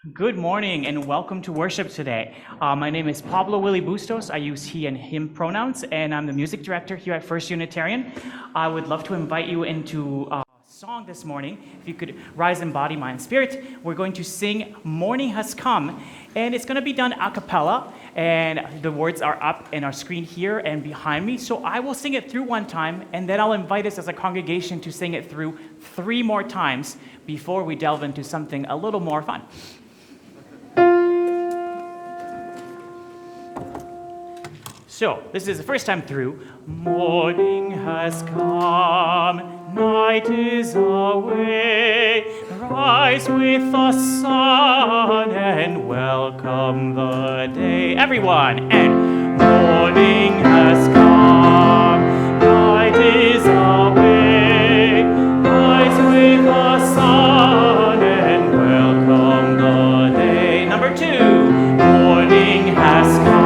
Good morning and welcome to worship today. My name is Pablo Willie Bustos. I use he and him pronouns, and I'm the music director here at First Unitarian. I would love to invite you into a song this morning. If you could rise in body, mind, and spirit, we're going to sing Morning Has Come, and it's going to be done a cappella, and the words are up in our screen here and behind me. So I will sing it through one time, and then I'll invite us as a congregation to sing it through 3 more times before we delve into something a little more fun. So, this is the first time through. Morning has come, night is away. Rise with the sun and welcome the day. Everyone, and morning has come, night is away. Rise with the sun and welcome the day. Number 2, morning has come.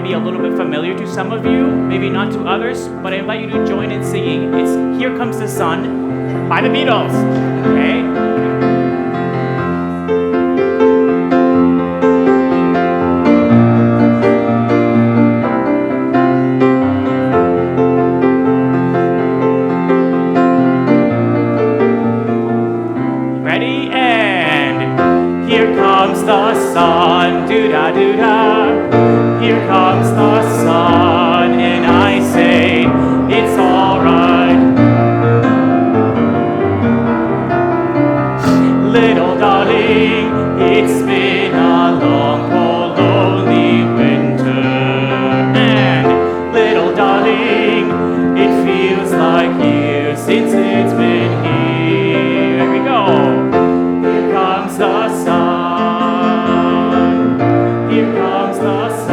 Be a little bit familiar to some of you, maybe not to others, but I invite you to join in singing. It's Here Comes the Sun by the Beatles. Okay? Ready? And here comes the sun, doo-da-doo-da. Here comes the sun, and I say, it's all right. Little darling, it's been a long, cold, lonely winter. And little darling, it feels like years since it's been here. Here we go. Here comes the sun. Here comes the sun.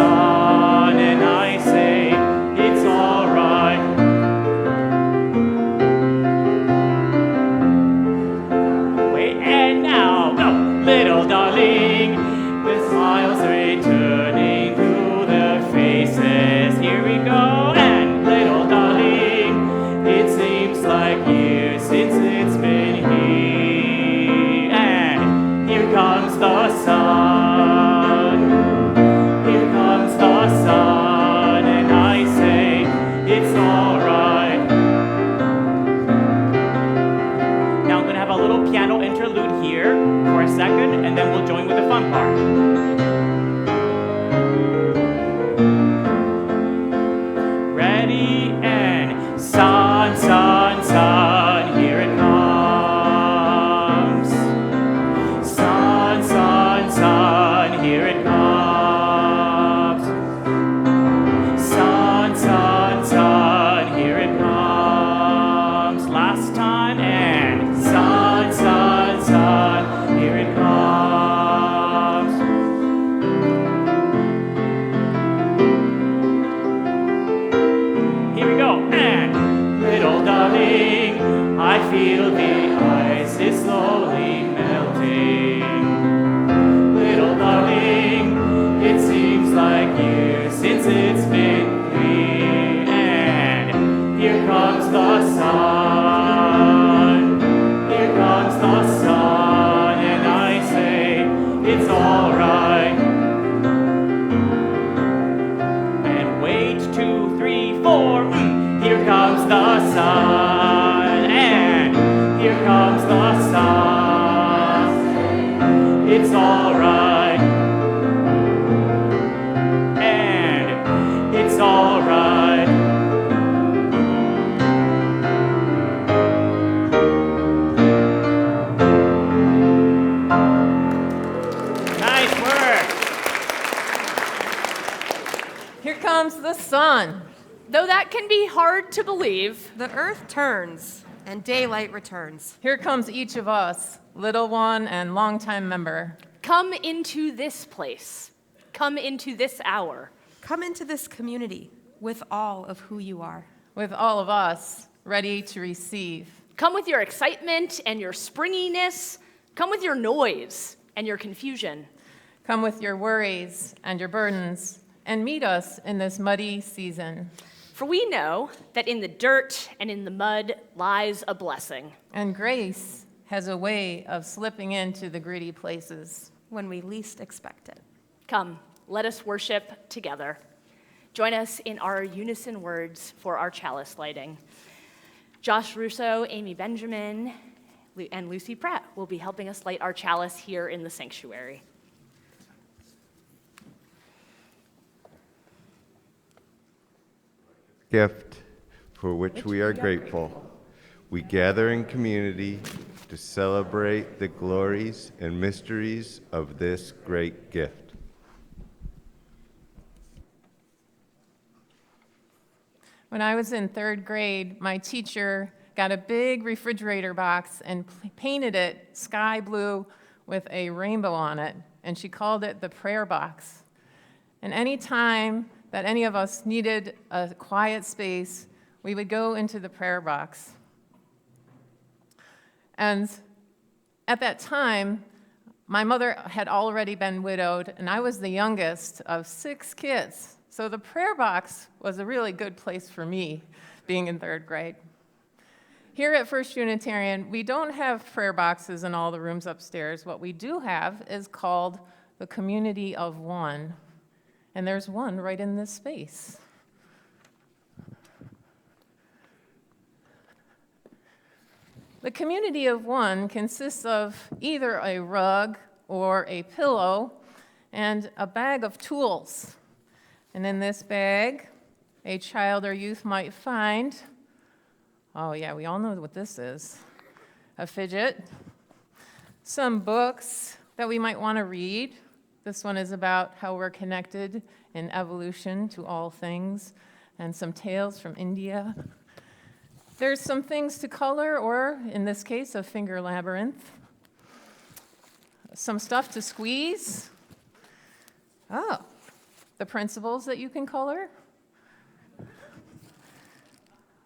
And then we'll join with the fun part. Ready and sun, sun, sun, here it comes. Sun, sun, sun, here it comes. Sun, sun, sun, here it comes. Last time and sun, sun, sun, here it comes. I feel the ice is slowly melting. Little darling, it seems like years since it's been here. And here comes the sun. Here comes the sun. And I say, it's all right. And wait, 2, 3, 4. Here comes the sun. Here comes the sun, it's all right, and it's all right. Nice work. Here comes the sun. Though that can be hard to believe, the earth turns. And daylight returns. Here comes each of us, little one and longtime member. Come into this place. come into this hour. Come into this community with all of who you are. With all of us ready to receive. Come with your excitement and your springiness. Come with your noise and your confusion. Come with your worries and your burdens, and meet us in this muddy season. For we know that in the dirt and in the mud lies a blessing. And grace has a way of slipping into the gritty places. When we least expect it. Come, let us worship together. Join us in our unison words for our chalice lighting. Josh Russo, Amy Benjamin, and Lucy Pratt will be helping us light our chalice here in the sanctuary. Gift for which we are grateful. We gather in community to celebrate the glories and mysteries of this great gift. When I was in 3rd grade, my teacher got a big refrigerator box and painted it sky blue with a rainbow on it, and she called it the prayer box. And any time that any of us needed a quiet space, we would go into the prayer box. And at that time, my mother had already been widowed, and I was the youngest of 6 kids. So the prayer box was a really good place for me, being in 3rd grade. Here at First Unitarian, we don't have prayer boxes in all the rooms upstairs. What we do have is called the Community of One, and there's one right in this space. The Community of One consists of either a rug or a pillow and a bag of tools. And in this bag, a child or youth might find, oh yeah, we all know what this is, a fidget, some books that we might want to read. This one is about how we're connected in evolution to all things, and some tales from India. There's some things to color, or in this case, a finger labyrinth. Some stuff to squeeze. Oh, the principles that you can color.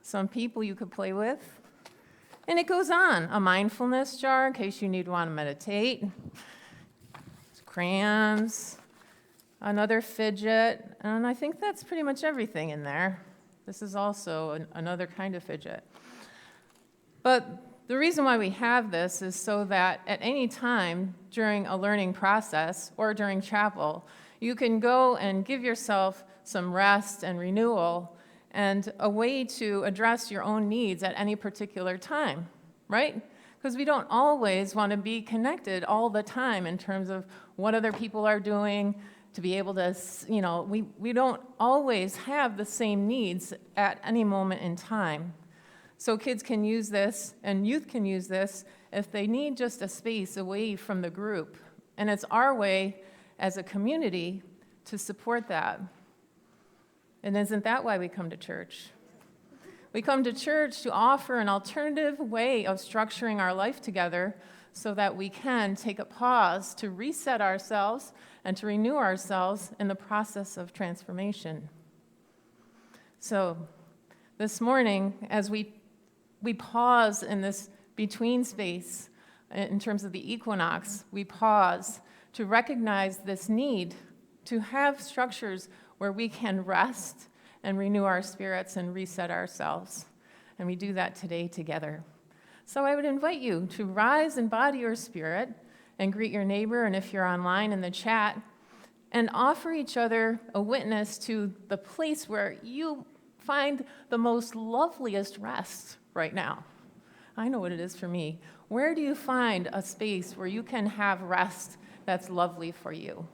Some people you could play with. And it goes on. A mindfulness jar in case you need to want to meditate. Crayons. Another fidget. And I think that's pretty much everything in there. This is also another kind of fidget. But the reason why we have this is so that at any time during a learning process or during chapel, you can go and give yourself some rest and renewal and a way to address your own needs at any particular time, right? Because we don't always want to be connected all the time in terms of what other people are doing, to be able to, we don't always have the same needs at any moment in time. So kids can use this, and youth can use this, if they need just a space away from the group. And it's our way as a community to support that. And isn't that why we come to church? We come to church to offer an alternative way of structuring our life together so that we can take a pause to reset ourselves and to renew ourselves in the process of transformation. So this morning, as we pause in this between space in terms of the equinox, we pause to recognize this need to have structures where we can rest and renew our spirits and reset ourselves. And we do that today together. So I would invite you to rise in body or spirit and greet your neighbor, and if you're online in the chat, and offer each other a witness to the place where you find the most loveliest rest right now. I know what it is for me. Where do you find a space where you can have rest that's lovely for you?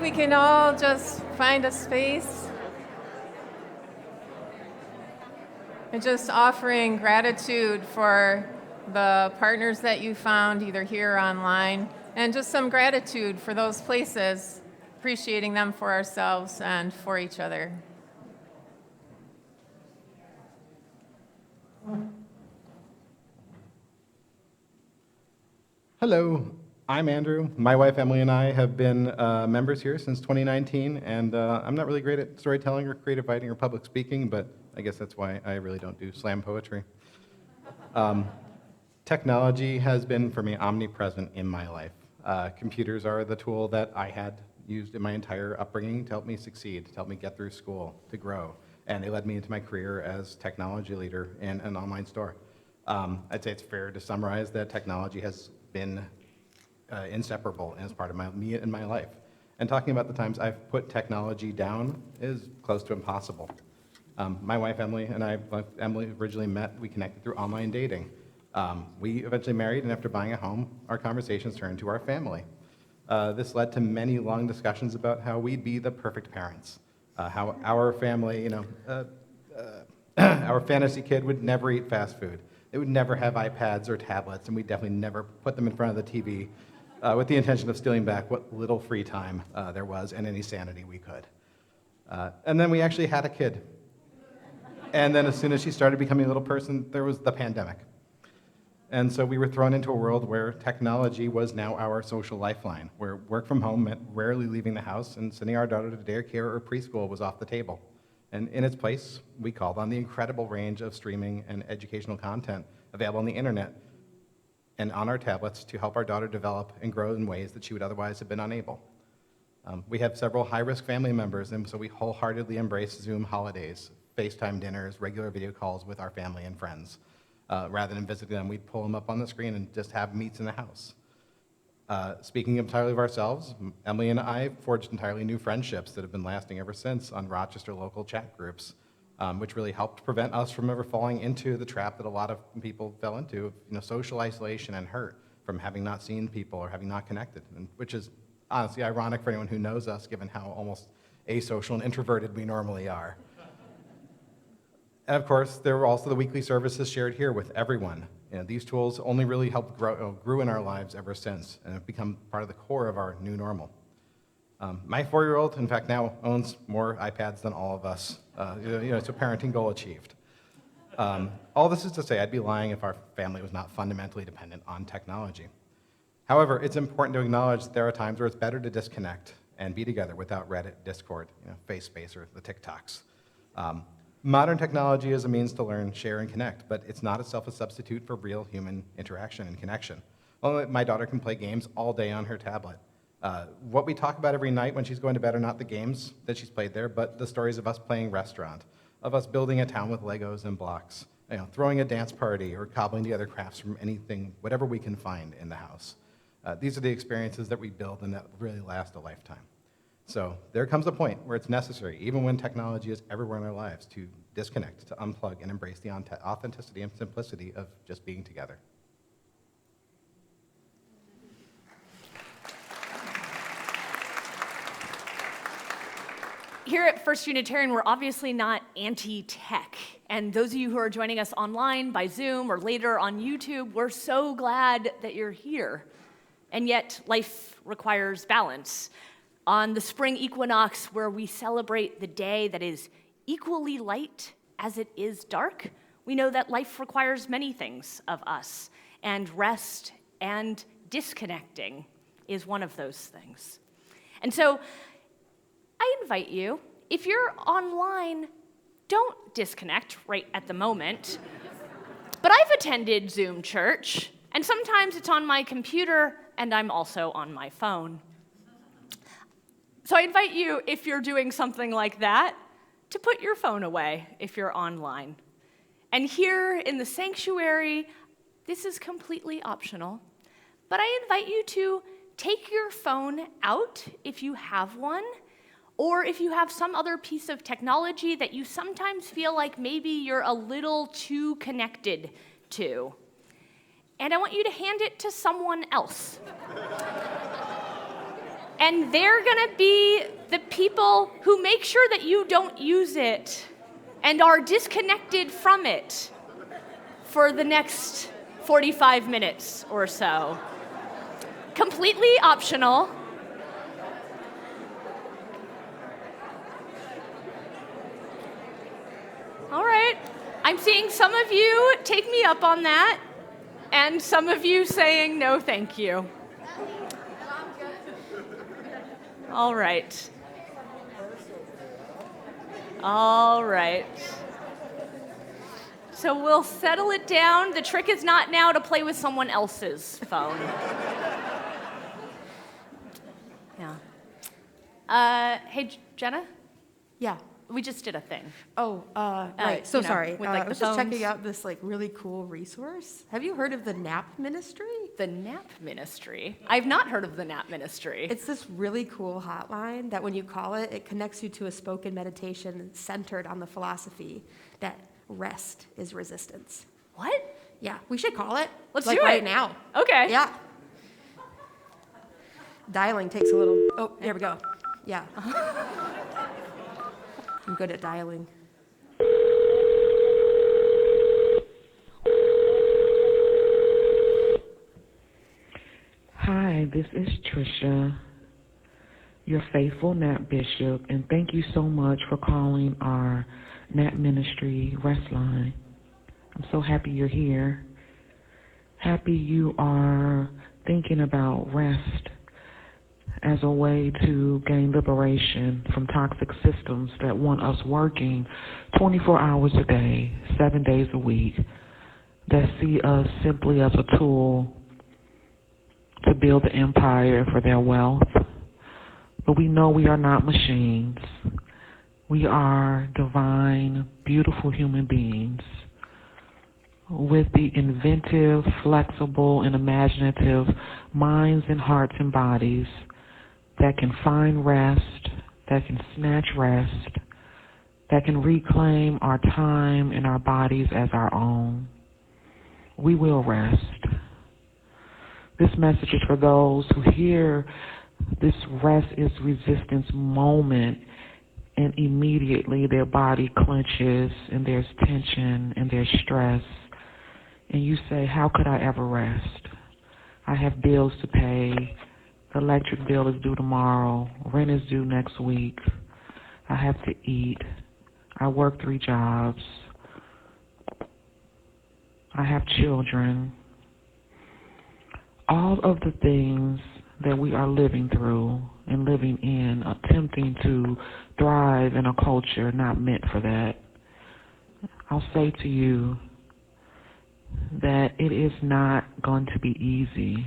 if we can all just find a space and just offering gratitude for the partners that you found either here or online, and just some gratitude for those places, appreciating them for ourselves and for each other. Hello, I'm Andrew. My wife Emily and I have been members here since 2019, and I'm not really great at storytelling or creative writing or public speaking, but I guess that's why I really don't do slam poetry. Technology has been, for me, omnipresent in my life. Computers are the tool that I had used in my entire upbringing to help me succeed, to help me get through school, to grow, and they led me into my career as technology leader in an online store. I'd say it's fair to summarize that technology has been inseparable as part of me and my life. And talking about the times I've put technology down is close to impossible. My wife Emily and I, when Emily originally met, we connected through online dating. We eventually married, and after buying a home, our conversations turned to our family. This led to many long discussions about how we'd be the perfect parents, how our family, our fantasy kid would never eat fast food. They would never have iPads or tablets, and we'd definitely never put them in front of the TV with the intention of stealing back what little free time there was and any sanity we could. And then we actually had a kid. And then as soon as she started becoming a little person, there was the pandemic. And so we were thrown into a world where technology was now our social lifeline, where work from home meant rarely leaving the house, and sending our daughter to daycare or preschool was off the table. And in its place, we called on the incredible range of streaming and educational content available on the internet and on our tablets to help our daughter develop and grow in ways that she would otherwise have been unable. We have several high-risk family members, and so we wholeheartedly embrace Zoom holidays, FaceTime dinners, regular video calls with our family and friends. Rather than visiting them, we'd pull them up on the screen and just have meets in the house. Speaking entirely of ourselves, Emily and I forged entirely new friendships that have been lasting ever since on Rochester local chat groups, which really helped prevent us from ever falling into the trap that a lot of people fell into, social isolation and hurt from having not seen people or having not connected, which is honestly ironic for anyone who knows us, given how almost asocial and introverted we normally are. And of course, there were also the weekly services shared here with everyone. These tools only really helped grew in our lives ever since, and have become part of the core of our new normal. My 4-year-old, in fact, now owns more iPads than all of us. It's a parenting goal achieved. All this is to say, I'd be lying if our family was not fundamentally dependent on technology. However, it's important to acknowledge that there are times where it's better to disconnect and be together without Reddit, Discord, FaceSpace, or the TikToks. Modern technology is a means to learn, share, and connect, but it's not itself a substitute for real human interaction and connection. Well, my daughter can play games all day on her tablet. What we talk about every night when she's going to bed are not the games that she's played there, but the stories of us playing restaurant, of us building a town with Legos and blocks, throwing a dance party, or cobbling together crafts from anything, whatever we can find in the house. These are the experiences that we build and that really last a lifetime. So there comes a point where it's necessary, even when technology is everywhere in our lives, to disconnect, to unplug, and embrace the authenticity and simplicity of just being together. Here at First Unitarian, we're obviously not anti-tech. And those of you who are joining us online by Zoom or later on YouTube, we're so glad that you're here. And yet, life requires balance. On the spring equinox, where we celebrate the day that is equally light as it is dark, we know that life requires many things of us, and rest and disconnecting is one of those things. And so I invite you, if you're online, don't disconnect right at the moment. But I've attended Zoom church, and sometimes it's on my computer, and I'm also on my phone. So I invite you, if you're doing something like that, to put your phone away if you're online. And here in the sanctuary, this is completely optional, but I invite you to take your phone out if you have one, or if you have some other piece of technology that you sometimes feel like maybe you're a little too connected to. And I want you to hand it to someone else. And they're gonna be the people who make sure that you don't use it and are disconnected from it for the next 45 minutes or so. Completely optional. All right. I'm seeing some of you take me up on that, and some of you saying no thank you. All right. All right. So we'll settle it down. The trick is not now to play with someone else's phone. Yeah. Hey, Jenna? Yeah. We just did a thing. Oh, right. So you know, sorry. with, like, I the was just checking phones. out this like really cool resource. Have you heard of the Nap Ministry? The Nap Ministry. I've not heard of the Nap Ministry. It's this really cool hotline that when you call it, it connects you to a spoken meditation centered on the philosophy that rest is resistance. What? Yeah, we should call it. Let's like do it. right now. Okay. Yeah. Dialing takes a little. Oh, there we go. Yeah. I'm good at dialing. Hi, this is Trisha, your faithful Nap Bishop, and thank you so much for calling our Nap Ministry Rest Line. I'm so happy you're here. Happy you are thinking about rest as a way to gain liberation from toxic systems that want us working 24 hours a day, 7 days a week, that see us simply as a tool to build an empire for their wealth. But we know we are not machines. We are divine, beautiful human beings with the inventive, flexible, and imaginative minds and hearts and bodies that can find rest, that can snatch rest, that can reclaim our time and our bodies as our own. We will rest. This message is for those who hear this rest is resistance moment and immediately their body clenches and there's tension and there's stress. And you say, how could I ever rest? I have bills to pay. The electric bill is due tomorrow. Rent is due next week. I have to eat. I work 3 jobs. I have children. All of the things that we are living through and living in, attempting to thrive in a culture not meant for that. I'll say to you that it is not going to be easy,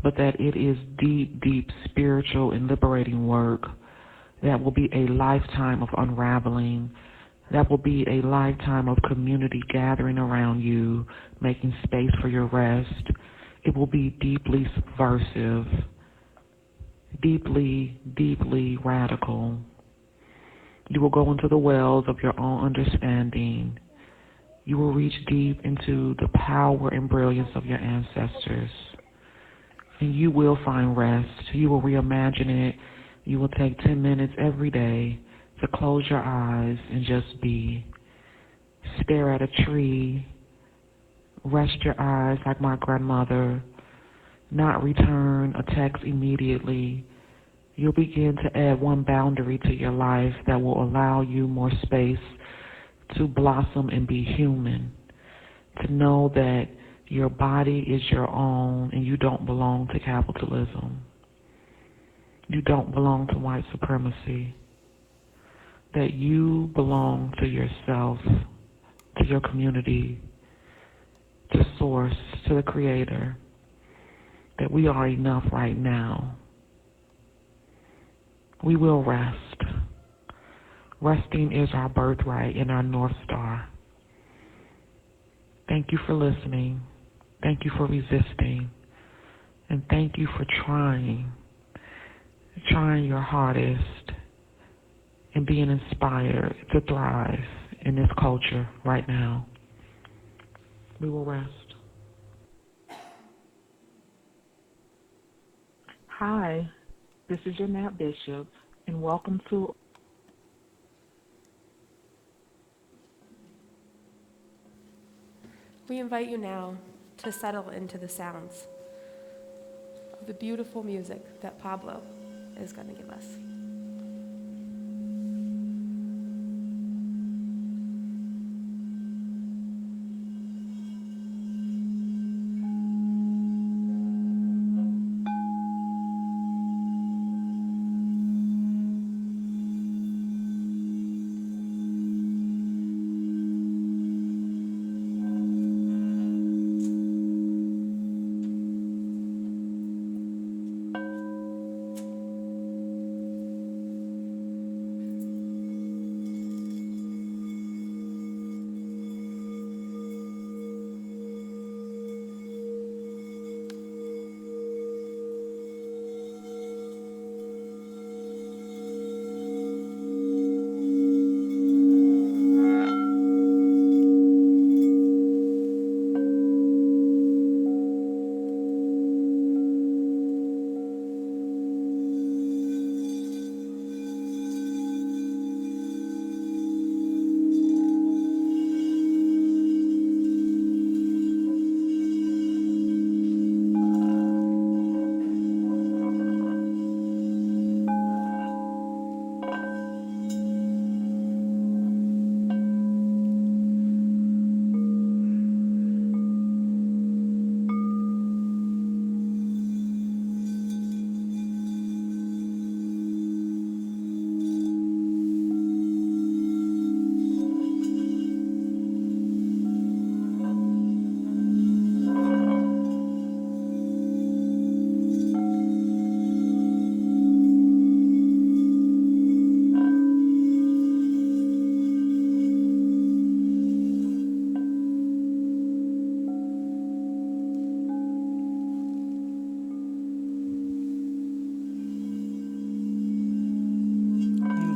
but that it is deep, deep spiritual and liberating work that will be a lifetime of unraveling, that will be a lifetime of community gathering around you, making space for your rest. It will be deeply subversive, deeply, deeply radical. You will go into the wells of your own understanding. You will reach deep into the power and brilliance of your ancestors. And you will find rest. You will reimagine it. You will take 10 minutes every day to close your eyes and just be. Stare at a tree. Rest your eyes like my grandmother. Not return a text immediately. You'll begin to add one boundary to your life that will allow you more space to blossom and be human. To know that your body is your own and you don't belong to capitalism. You don't belong to white supremacy. That you belong to yourself, to your community, to source, to the creator. That we are enough right now. We will rest. Resting is our birthright and our North Star. Thank you for listening. Thank you for resisting. And thank you for trying your hardest and being inspired to thrive in this culture right now. We will rest. Hi, this is your Nat Bishop, and welcome to We invite you now to settle into the sounds of the beautiful music that Pablo is going to give us.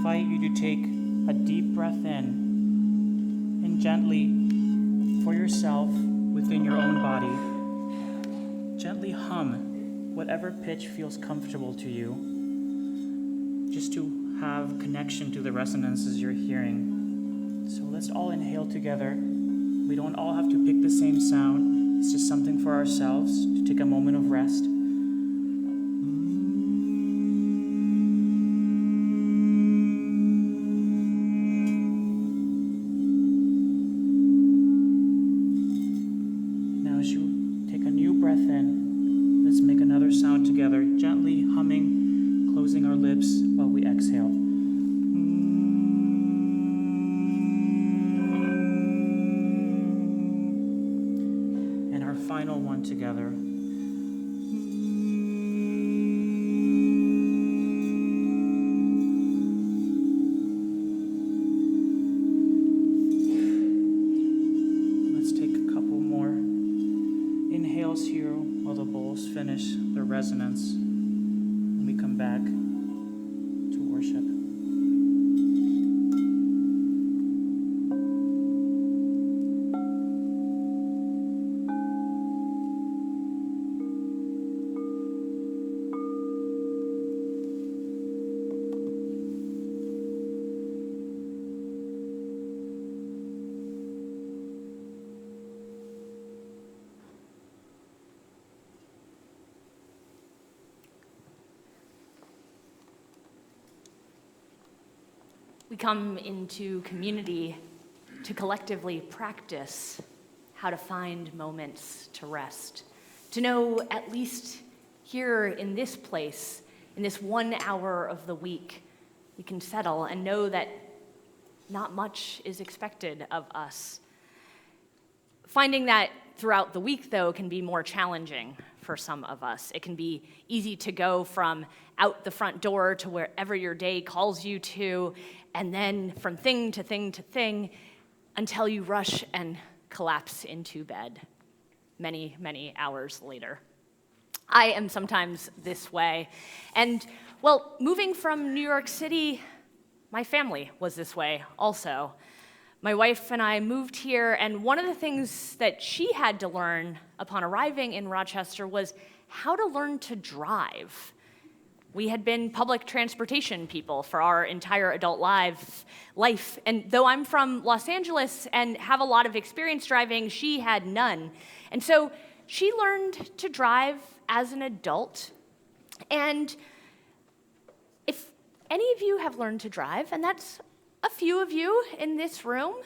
Invite you to take a deep breath in and gently, for yourself, within your own body, gently hum whatever pitch feels comfortable to you, just to have connection to the resonances you're hearing. So let's all inhale together. We don't all have to pick the same sound. It's just something for ourselves to take a moment of rest. Together, gently humming, closing our lips while we exhale. And our final one together. Let's take a couple more inhales here while the bowls finish their resonance when we come back to worship. We come into community to collectively practice how to find moments to rest, to know at least here in this place, in this 1 hour of the week, we can settle and know that not much is expected of us. Finding that throughout the week, though, can be more challenging for some of us. It can be easy to go from out the front door to wherever your day calls you to, and then from thing to thing to thing, until you rush and collapse into bed many, many hours later. I am sometimes this way. And, well, moving from New York City, my family was this way also. My wife and I moved here, and one of the things that she had to learn upon arriving in Rochester was how to learn to drive. We had been public transportation people for our entire adult life. And though I'm from Los Angeles and have a lot of experience driving, she had none. And so she learned to drive as an adult. And if any of you have learned to drive, and that's a few of you in this room,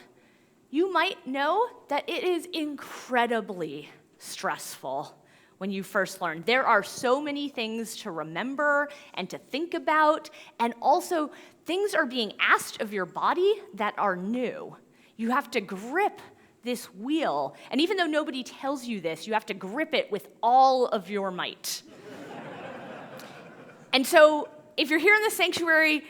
you might know that it is incredibly stressful when you first learn. There are so many things to remember and to think about, and also things are being asked of your body that are new. You have to grip this wheel, and even though nobody tells you this, you have to grip it with all of your might. And so if you're here in the sanctuary,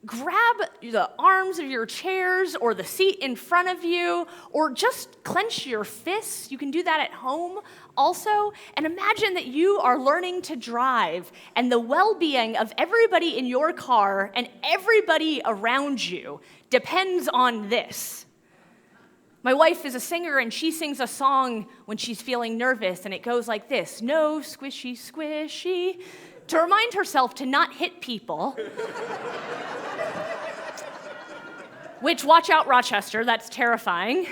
grab the arms of your chairs or the seat in front of you, or just clench your fists. You can do that at home also. And imagine that you are learning to drive, and the well-being of everybody in your car and everybody around you depends on this. My wife is a singer, and she sings a song when she's feeling nervous, and it goes like this: no squishy, squishy, to remind herself to not hit people. Which, watch out, Rochester, that's terrifying.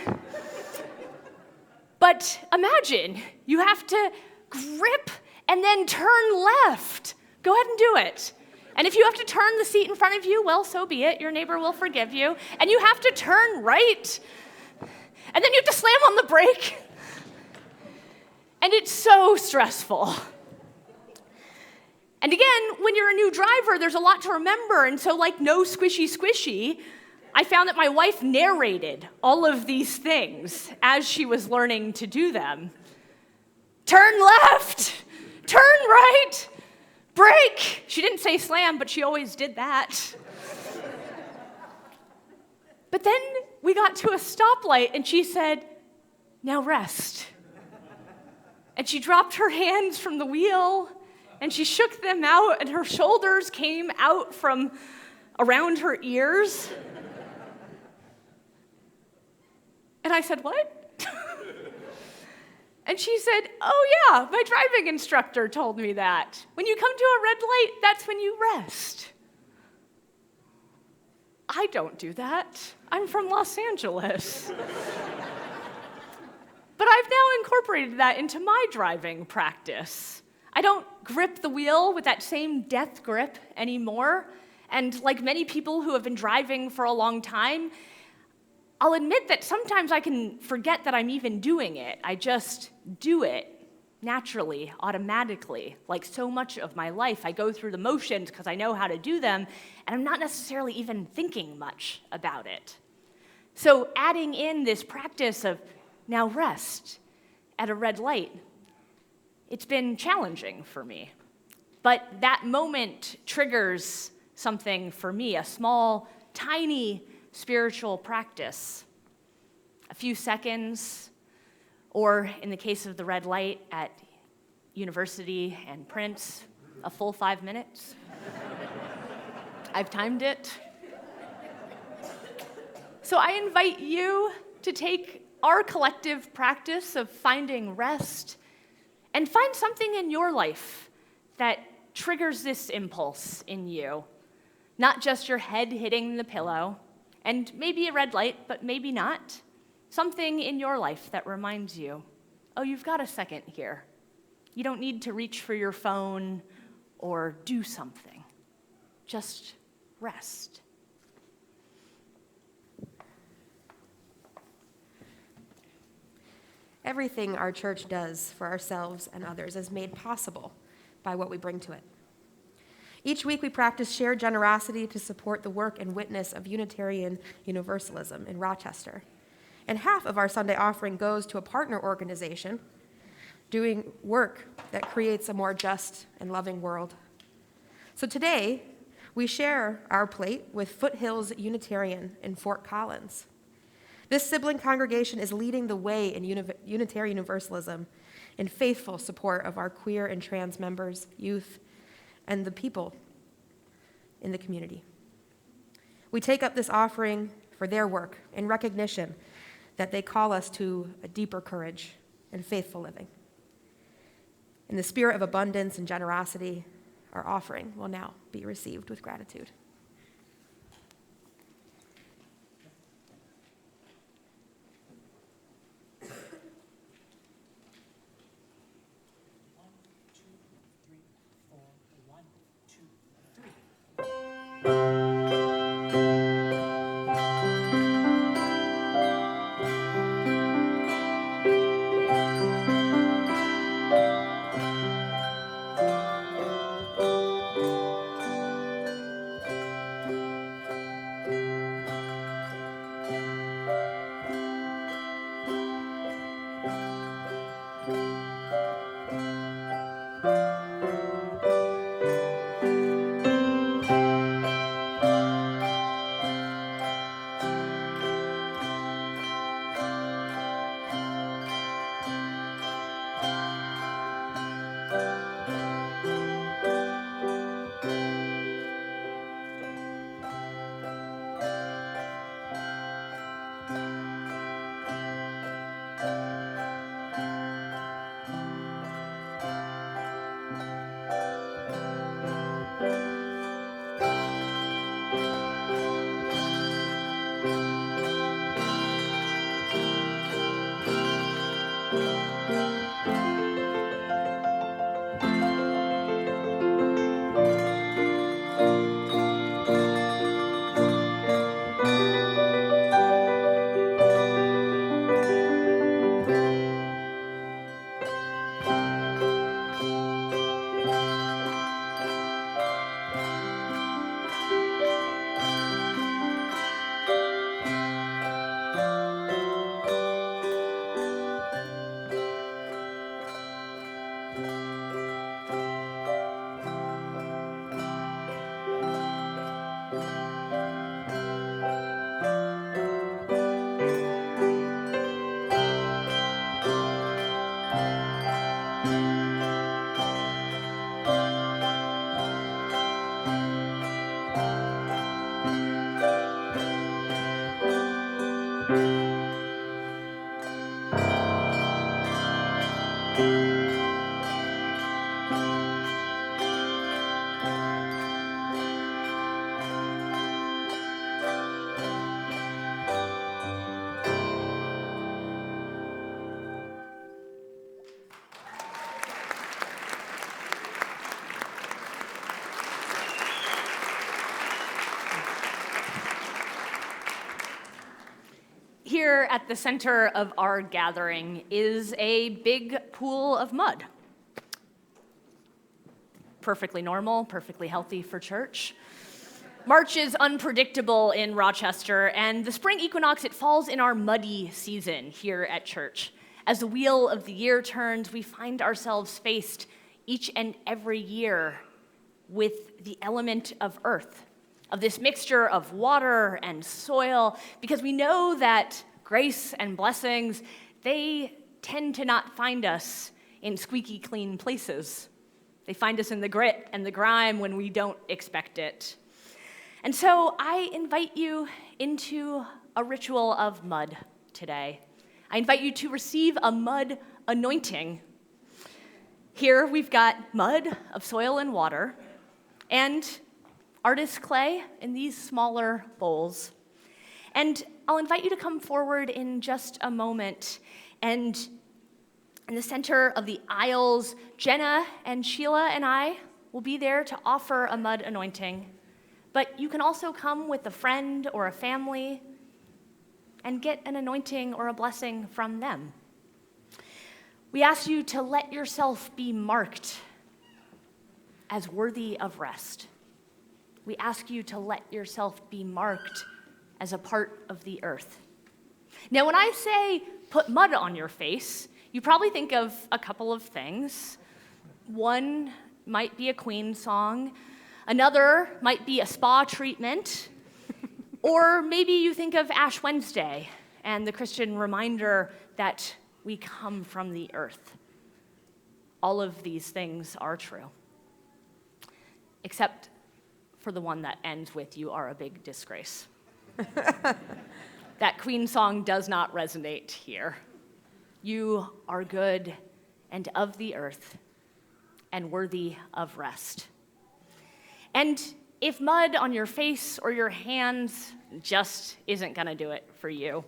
But imagine you have to grip and then turn left. Go ahead and do it. And if you have to turn the seat in front of you, well, so be it. Your neighbor will forgive you. And you have to turn right. And then you have to slam on the brake. And it's so stressful. And again, when you're a new driver, there's a lot to remember. And so, like no squishy, squishy, I found that my wife narrated all of these things as she was learning to do them. Turn left, turn right, brake. She didn't say slam, but she always did that. But then we got to a stoplight, and she said, now rest. And she dropped her hands from the wheel, and she shook them out, and her shoulders came out from around her ears. And I said, what? And she said, oh yeah, my driving instructor told me that. When you come to a red light, that's when you rest. I don't do that. I'm from Los Angeles. But I've now incorporated that into my driving practice. I don't grip the wheel with that same death grip anymore. And like many people who have been driving for a long time, I'll admit that sometimes I can forget that I'm even doing it. I just do it naturally, automatically. Like so much of my life, I go through the motions because I know how to do them, and I'm not necessarily even thinking much about it. So adding in this practice of now rest at a red light, it's been challenging for me. But that moment triggers something for me, a small, tiny spiritual practice. A few seconds, or in the case of the red light at University and Prince, a full 5 minutes. I've timed it. So I invite you to take our collective practice of finding rest and find something in your life that triggers this impulse in you. Not just your head hitting the pillow, and maybe a red light, but maybe not. Something in your life that reminds you, oh, you've got a second here. You don't need to reach for your phone or do something. Just rest. Everything our church does for ourselves and others is made possible by what we bring to it. Each week we practice shared generosity to support the work and witness of Unitarian Universalism in Rochester. And half of our Sunday offering goes to a partner organization doing work that creates a more just and loving world. So today, we share our plate with Foothills Unitarian in Fort Collins. This sibling congregation is leading the way in Unitarian Universalism in faithful support of our queer and trans members, youth, and the people in the community. We take up this offering for their work in recognition that they call us to a deeper courage and faithful living. In the spirit of abundance and generosity, our offering will now be received with gratitude. Here at the center of our gathering is a big pool of mud. Perfectly normal, perfectly healthy for church. March is unpredictable in Rochester, and the spring equinox, it falls in our muddy season here at church. As the wheel of the year turns, we find ourselves faced each and every year with the element of earth, of this mixture of water and soil, because we know that grace and blessings, they tend to not find us in squeaky clean places. They find us in the grit and the grime when we don't expect it. And so I invite you into a ritual of mud today. I invite you to receive a mud anointing. Here we've got mud of soil and water, and artist clay in these smaller bowls. And I'll invite you to come forward in just a moment. And in the center of the aisles, Jenna and Sheila and I will be there to offer a mud anointing. But you can also come with a friend or a family and get an anointing or a blessing from them. We ask you to let yourself be marked as worthy of rest. We ask you to let yourself be marked as a part of the earth. Now, when I say put mud on your face, you probably think of a couple of things. One might be a Queen song. Another might be a spa treatment. Or maybe you think of Ash Wednesday and the Christian reminder that we come from the earth. All of these things are true, except for the one that ends with "you are a big disgrace." That Queen song does not resonate here. You are good and of the earth and worthy of rest. And if mud on your face or your hands just isn't going to do it for you,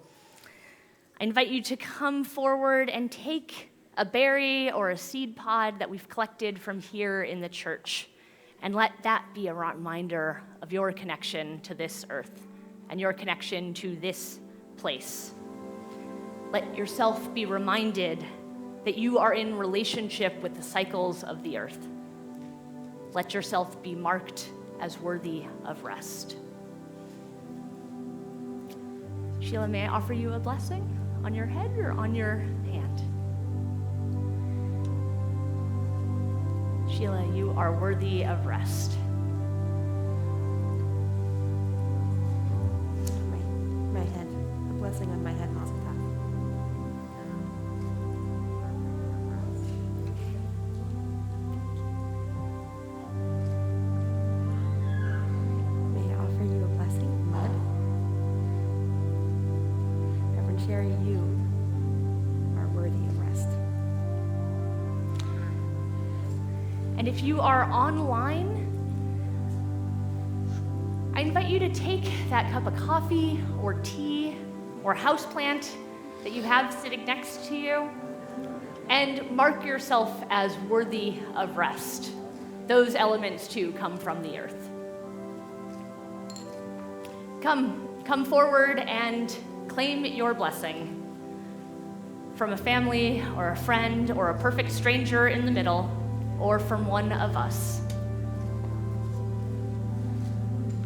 I invite you to come forward and take a berry or a seed pod that we've collected from here in the church, and let that be a reminder of your connection to this earth and your connection to this place. Let yourself be reminded that you are in relationship with the cycles of the earth. Let yourself be marked as worthy of rest. Sheila, may I offer you a blessing on your head or on your hand? Sheila, you are worthy of rest. My head. A blessing on my head, Mazel Tov. May I offer you a blessing of mud? Reverend Sherry, you are worthy of rest. And if you are online, I invite you to take that cup of coffee or tea or houseplant that you have sitting next to you and mark yourself as worthy of rest. Those elements too come from the earth. Come forward and claim your blessing from a family or a friend or a perfect stranger in the middle, or from one of us.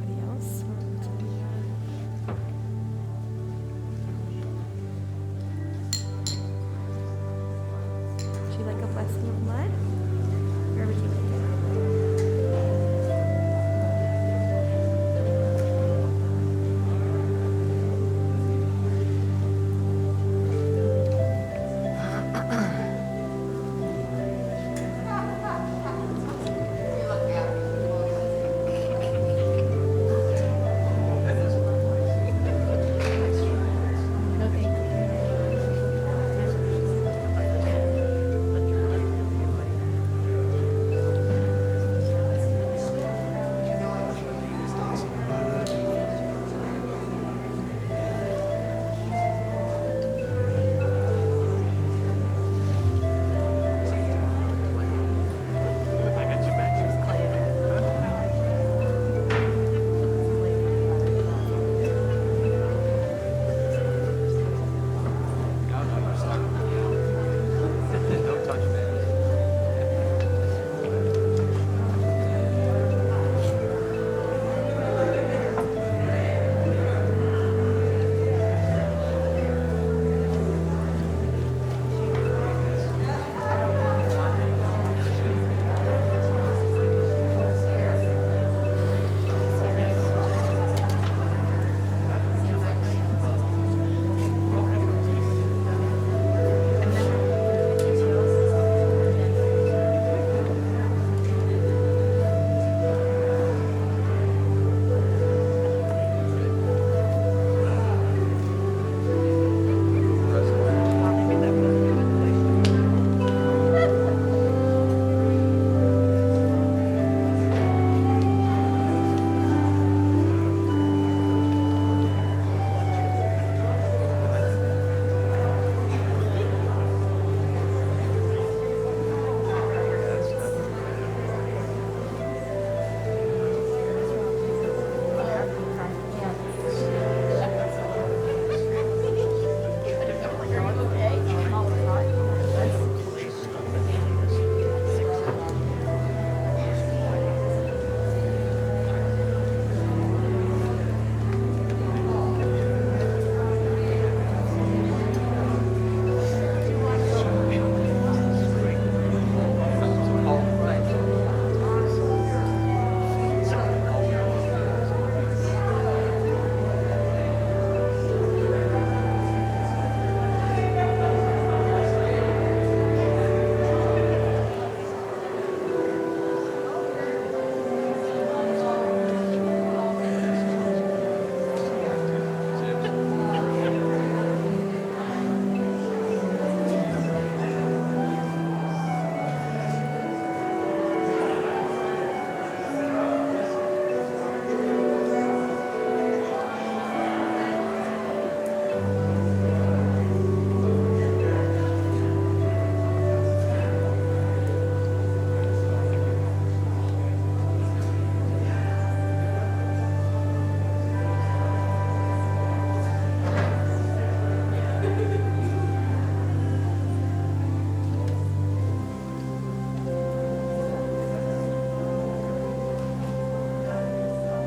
Anybody else? Would you like a blessing of mud? Where would you like it?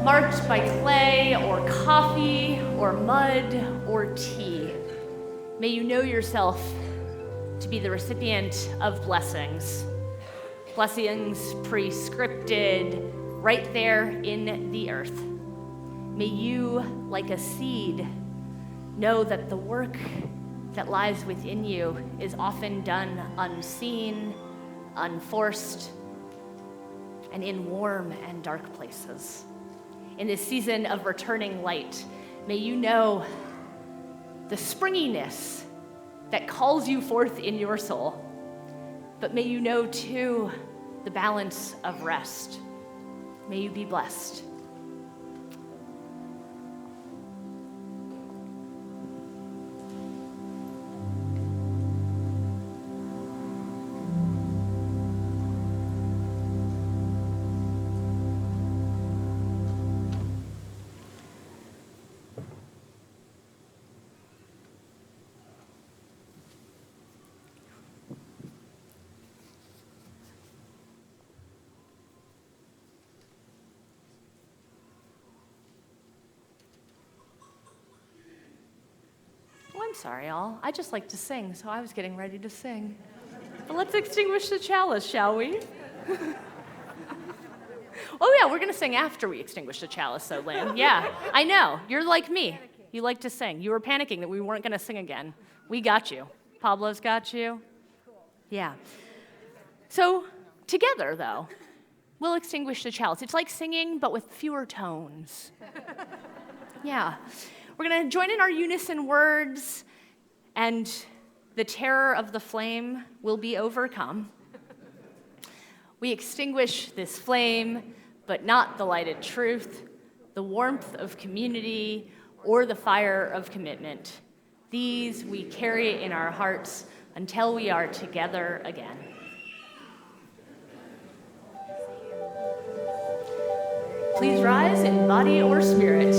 marked by clay or coffee or mud or tea. May you know yourself to be the recipient of blessings, blessings prescripted right there in the earth. May you, like a seed, know that the work that lies within you is often done unseen, unforced, and in warm and dark places. In this season of returning light, may you know the springiness that calls you forth in your soul, but may you know too the balance of rest. May you be blessed. I'm sorry, all. I just like to sing, so I was getting ready to sing. But let's extinguish the chalice, shall we? Oh, yeah, we're going to sing after we extinguish the chalice, so Lynn. Yeah, I know. You're like me. You like to sing. You were panicking that we weren't going to sing again. We got you. Pablo's got you. Yeah. So, together, though, we'll extinguish the chalice. It's like singing, but with fewer tones. Yeah. We're going to join in our unison words, and the terror of the flame will be overcome. We extinguish this flame, but not the lighted truth, the warmth of community, or the fire of commitment. These we carry in our hearts until we are together again. Please rise in body or spirit.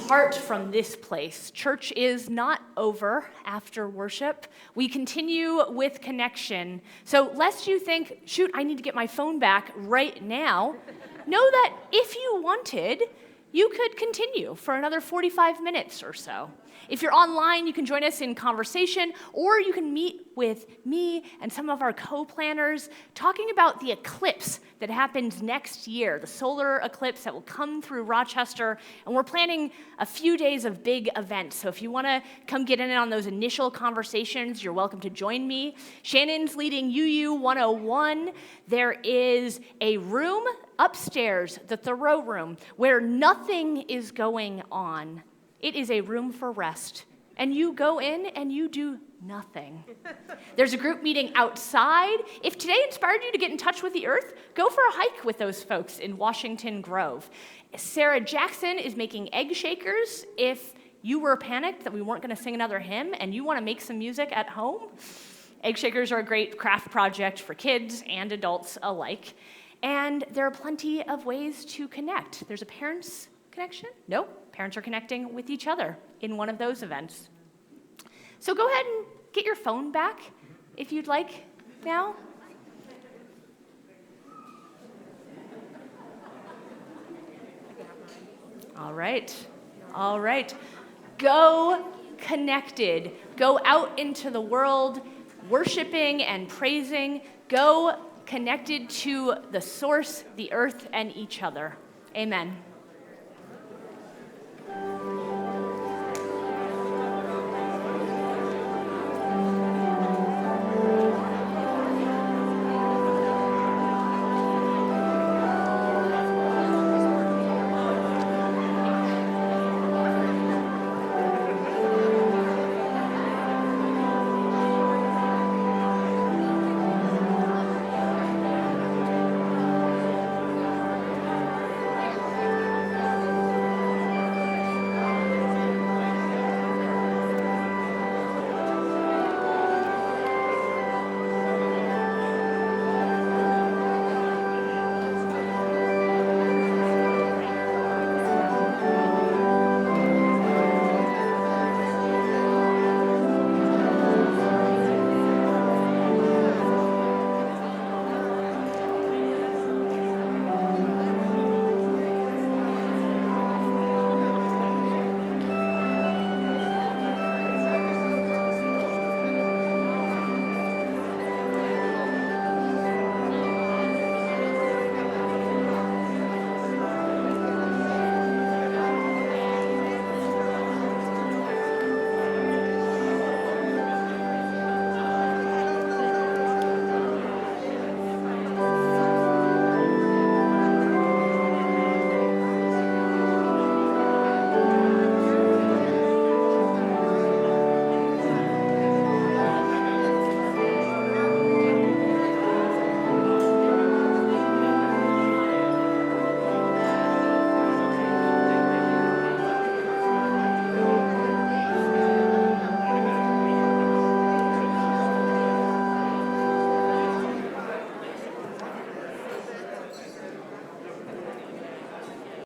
depart from this place. Church is not over after worship. We continue with connection. So lest you think, shoot, I need to get my phone back right now, know that if you wanted, you could continue for another 45 minutes or so. If you're online, you can join us in conversation, or you can meet with me and some of our co-planners talking about the eclipse that happens next year, the solar eclipse that will come through Rochester, and we're planning a few days of big events. So if you want to come get in on those initial conversations, you're welcome to join me. Shannon's leading UU 101. There is a room upstairs, the Thoreau room, where nothing is going on. It is a room for rest, and you go in and you do nothing. There's a group meeting outside. If today inspired you to get in touch with the earth, go for a hike with those folks in Washington Grove. Sarah Jackson is making egg shakers. If you were panicked that we weren't going to sing another hymn and you want to make some music at home, egg shakers are a great craft project for kids and adults alike. And there are plenty of ways to connect. There's a parents' connection? No, parents are connecting with each other in one of those events. So go ahead and get your phone back if you'd like now. All right. Go connected. Go out into the world, worshiping and praising. Go connected to the source, the earth, and each other. Amen.